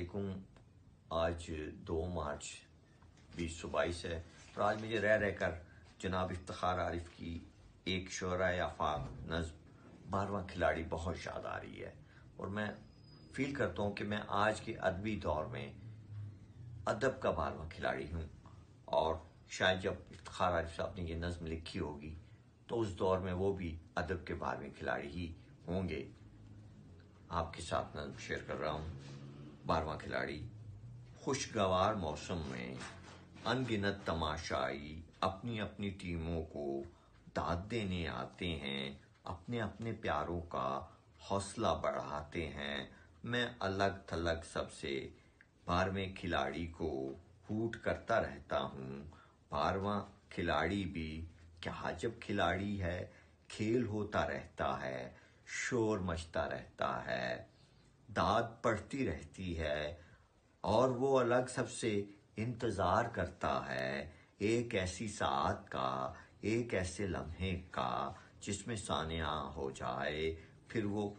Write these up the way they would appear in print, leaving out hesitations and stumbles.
علیکم۔ آج 2 مارچ 2022 ہے اور آج مجھے رہ کر جناب افتخار عارف کی ایک شعرائے آفاق نظم 12واں کھلاڑی بہت یاد آ رہی ہے، اور میں فیل کرتا ہوں کہ میں آج کے ادبی دور میں ادب کا 12واں کھلاڑی ہوں، اور شاید جب افتخار عارف صاحب نے یہ نظم لکھی ہوگی تو اس دور میں وہ بھی ادب کے 12ویں کھلاڑی ہی ہوں گے۔ آپ کے ساتھ نظم شیئر کر رہا ہوں۔ 12واں کھلاڑی۔ خوشگوار موسم میں ان گنت تماشائی اپنی اپنی ٹیموں کو داد دینے آتے ہیں، اپنے اپنے پیاروں کا حوصلہ بڑھاتے ہیں۔ میں الگ تھلگ سب سے 12ویں کھلاڑی کو ہوٹ کرتا رہتا ہوں۔ 12واں کھلاڑی بھی کیا عجب کھلاڑی ہے، کھیل ہوتا رہتا ہے، شور مچتا رہتا ہے، داد پڑتی رہتی ہے، اور وہ الگ سب سے انتظار کرتا ہے ایک ایسی ساعت کا، ایک ایسے لمحے کا جس میں سانحہ ہو جائے، پھر وہ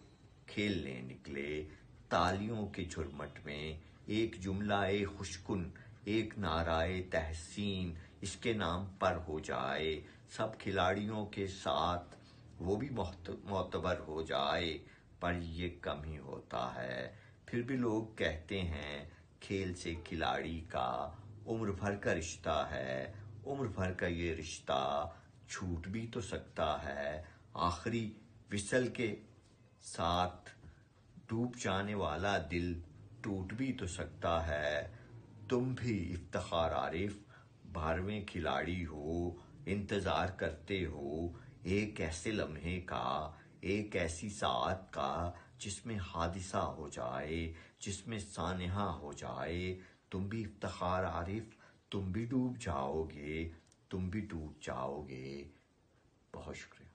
کھیلنے نکلے۔ تالیوں کے جھرمٹ میں ایک جملہ خوشکن، ایک نعرہ تحسین اس کے نام پر ہو جائے، سب کھلاڑیوں کے ساتھ وہ بھی معتبر ہو جائے، پر یہ کم ہی ہوتا ہے۔ پھر بھی لوگ کہتے ہیں کھیل سے کھلاڑی کا عمر بھر کا رشتہ ہے، عمر بھر کا یہ رشتہ چھوٹ بھی تو سکتا ہے، آخری وصل کے ساتھ ڈوب جانے والا دل ٹوٹ بھی تو سکتا ہے۔ تم بھی افتخار عارف 12ویں کھلاڑی ہو، انتظار کرتے ہو ایک ایسے لمحے کا، ایک ایسی ساعت کا جس میں حادثہ ہو جائے، جس میں سانحہ ہو جائے۔ تم بھی افتخار عارف، تم بھی ڈوب جاؤ گے، تم بھی ٹوٹ جاؤ گے۔ بہت شکریہ۔